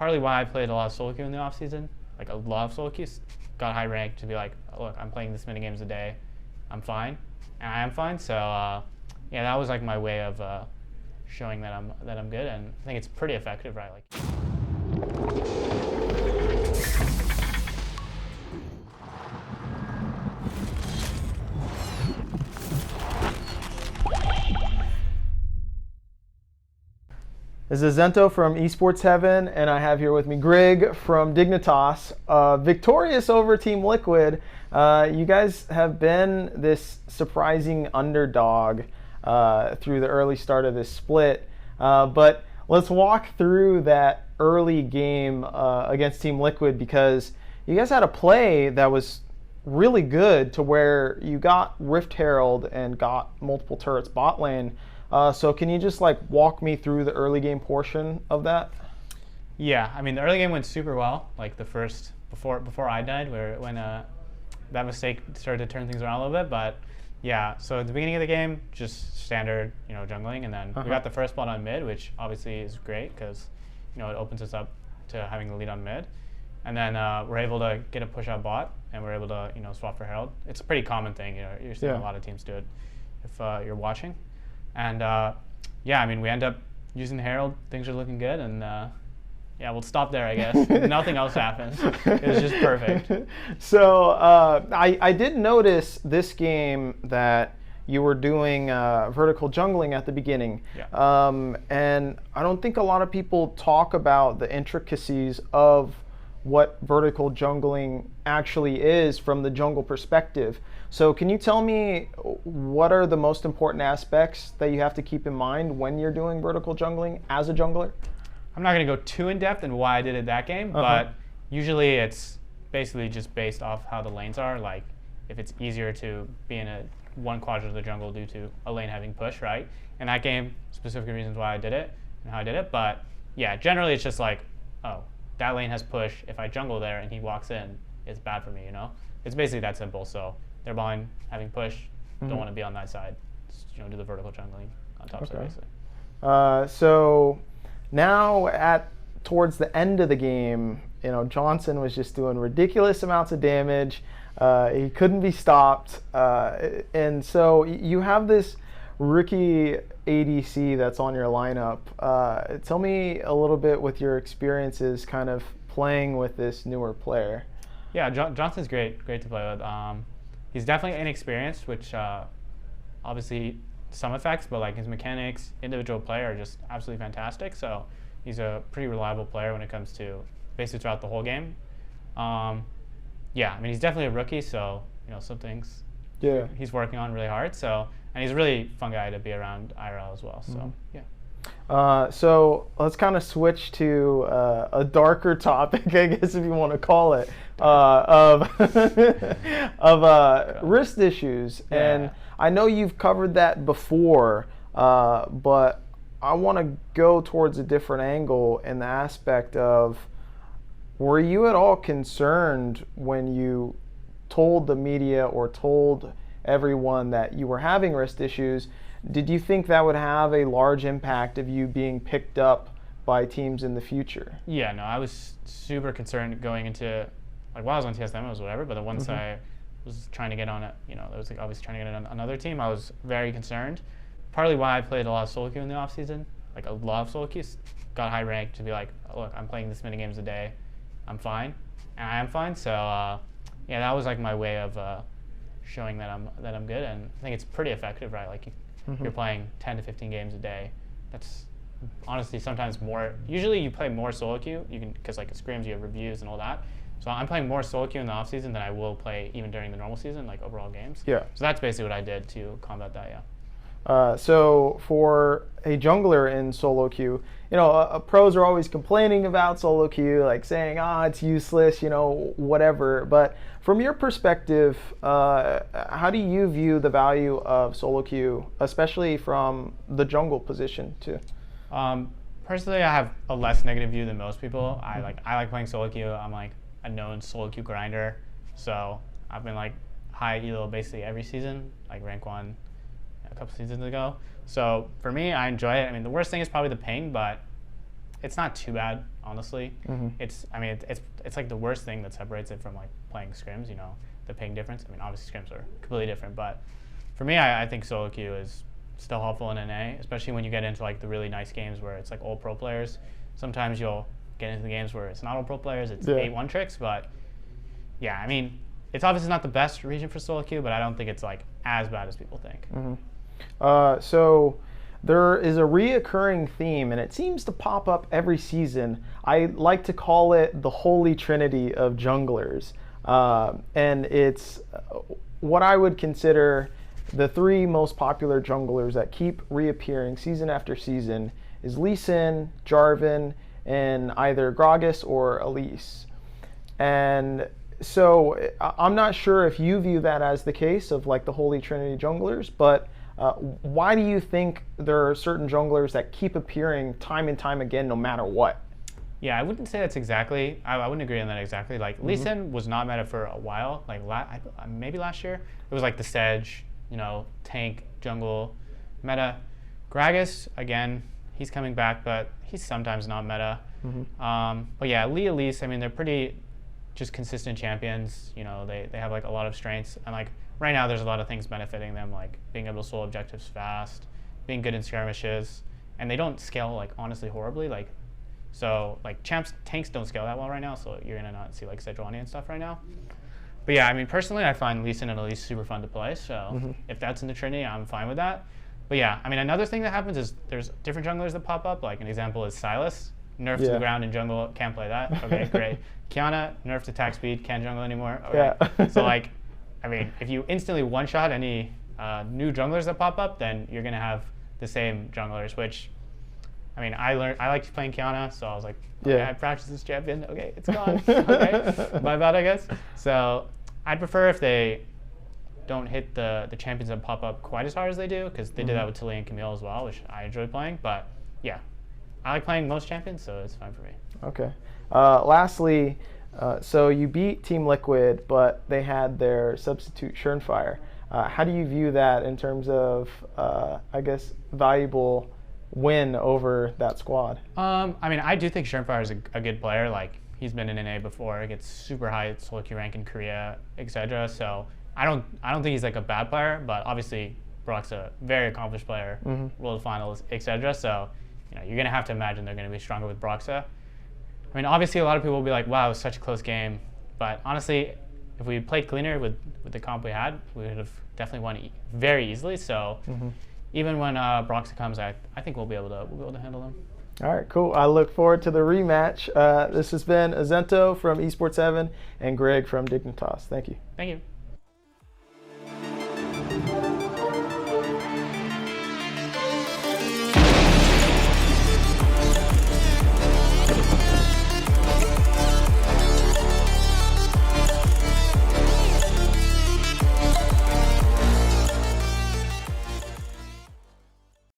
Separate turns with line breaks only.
partly why I played a lot of SoloQ in the off season. Like a lot of SoloQ, got high rank to be like, look, I'm playing this many games a day, I'm fine, and I am fine. So yeah, that was like my way of showing that I'm good, and I think it's pretty effective, right? Like.
This is Zento from Esports Heaven, and I have here with me Grig from Dignitas, victorious over Team Liquid. You guys have been this surprising underdog through the early start of this split, but let's walk through that early game against Team Liquid, because you guys had a play that was really good to where you got Rift Herald and got multiple turrets bot lane. So can you just like walk me through the early game portion of that?
Yeah, I mean the early game went super well. Like the first before I died, when that mistake started to turn things around a little bit. But yeah, so at the beginning of the game, just standard, jungling, and then we got the first spot on mid, which obviously is great because it opens us up to having the lead on mid, and then we're able to get a push out bot, and we're able to swap for Herald. It's a pretty common thing. You're seeing a lot of teams do it if you're watching. And yeah, I mean, we end up using the Herald. Things are looking good, and yeah, we'll stop there, I guess. Nothing else happens. It was just perfect.
So I did notice this game that you were doing vertical jungling at the beginning.
Yeah.
And I don't think a lot of people talk about the intricacies of what vertical jungling actually is from the jungle perspective. So can you tell me what are the most important aspects that you have to keep in mind when you're doing vertical jungling as a jungler?
I'm not going to go too in depth in why I did it that game, but usually it's basically just based off how the lanes are. Like if it's easier to be in one quadrant of the jungle due to a lane having push, right? In that game, specific reasons why I did it and how I did it. But yeah, generally it's just like, oh, that lane has push. If I jungle there and he walks in, it's bad for me, It's basically that simple. So they're behind having push, don't want to be on that side. Just, do the vertical jungling on top side, basically.
So now towards the end of the game, Johnson was just doing ridiculous amounts of damage. He couldn't be stopped. And so you have this rookie ADC that's on your lineup. Tell me a little bit with your experiences kind of playing with this newer player.
Yeah, Johnson's great to play with. He's definitely inexperienced, which obviously some effects, but like his mechanics, individual play are just absolutely fantastic. So he's a pretty reliable player when it comes to basically throughout the whole game. Yeah, I mean he's definitely a rookie, so some things he's working on really hard. So and he's a really fun guy to be around IRL as well. So yeah.
So let's kind of switch to a darker topic, I guess if you want to call it, of wrist issues. Yeah. And I know you've covered that before, but I want to go towards a different angle in the aspect of, were you at all concerned when you told the media or told everyone that you were having wrist issues? Did you think that would have a large impact of you being picked up by teams in the future?
Yeah, no, I was super concerned going into, like while I was on TSM or whatever, but then once I was trying to get on it, I was like obviously trying to get on another team, I was very concerned. Partly why I played a lot of SoloQ in the off season, like a lot of SoloQ, got high rank to be like, look, I'm playing this many games a day, I'm fine, and I am fine. So yeah, that was like my way of showing that I'm good, and I think it's pretty effective, right? Like you're playing 10 to 15 games a day. That's honestly sometimes more. Usually you play more SoloQ, because like it screams you have reviews and all that. So I'm playing more SoloQ in the off season than I will play even during the normal season, like overall games.
Yeah.
So that's basically what I did to combat that. Yeah.
So for a jungler in SoloQ, pros are always complaining about SoloQ, like saying, it's useless, whatever. But from your perspective, how do you view the value of SoloQ, especially from the jungle position too?
Personally, I have a less negative view than most people. I like playing SoloQ. I'm like a known SoloQ grinder, so I've been like high elo basically every season, like rank 1 a couple seasons ago. So for me, I enjoy it. I mean, the worst thing is probably the ping, but it's not too bad. honestly. It's like the worst thing that separates it from like playing scrims, the ping difference. Obviously scrims are completely different, but for me, I think SoloQ is still helpful in NA, especially when you get into like the really nice games where it's like all pro players. Sometimes you'll get into the games where it's not all pro players, it's 8-1 tricks, but yeah, it's obviously not the best region for SoloQ, but I don't think it's like as bad as people think.
So there is a reoccurring theme, and it seems to pop up every season. I like to call it the holy trinity of junglers, and it's what I would consider the three most popular junglers that keep reappearing season after season is Lee Sin, Jarvan, and either Gragas or Elise. And so I'm not sure if you view that as the case of like the holy trinity junglers, but why do you think there are certain junglers that keep appearing time and time again no matter what?
Yeah, I wouldn't say that's exactly, I wouldn't agree on that exactly. Like Lee Sin was not meta for a while, like maybe last year. It was like the Sedge, tank, jungle, meta. Gragas, again, he's coming back, but he's sometimes not meta. But yeah, Lee, Elise, they're pretty just consistent champions. They have like a lot of strengths, and like right now there's a lot of things benefiting them, like being able to solo objectives fast, being good in skirmishes, and they don't scale like honestly horribly. So tanks don't scale that well right now, so you're gonna not see like Sejuani and stuff right now. But yeah, personally, I find Lee Sin and Elise super fun to play. So if that's in the Trinity, I'm fine with that. But yeah, another thing that happens is there's different junglers that pop up. Like an example is Sylas, nerfed to the ground in jungle, can't play that. Okay, great. Kiana, nerfed attack speed, can't jungle anymore. Okay. Yeah. So if you instantly one-shot any new junglers that pop up, then you're gonna have the same junglers, which I liked playing Kiana, so I was like, okay, I practiced this champion. Okay, it's gone. Okay, my bad, I guess. So I'd prefer if they don't hit the champions that pop up quite as hard as they do, because they did that with Tilly and Camille as well, which I enjoy playing. But yeah, I like playing most champions, so it's fine for me.
Okay. Lastly, so you beat Team Liquid, but they had their substitute Schernfire. How do you view that in terms of, valuable win over that squad?
I do think Schernfire is a good player. Like, he's been in NA before. He gets super high at SoloQ rank in Korea, etc. So I don't think he's like a bad player, but obviously Brock's a very accomplished player, World Finals, etc. So you're gonna have to imagine they're gonna be stronger with Broxa. Obviously a lot of people will be like, wow, it was such a close game, but honestly, if we played cleaner with the comp we had, we would have definitely won very easily. So even when Broxa comes, I think we'll be able to handle them.
All right, cool. I look forward to the rematch. This has been Azento from Esports 7 and Greg from Dignitas. Thank you.
Thank you.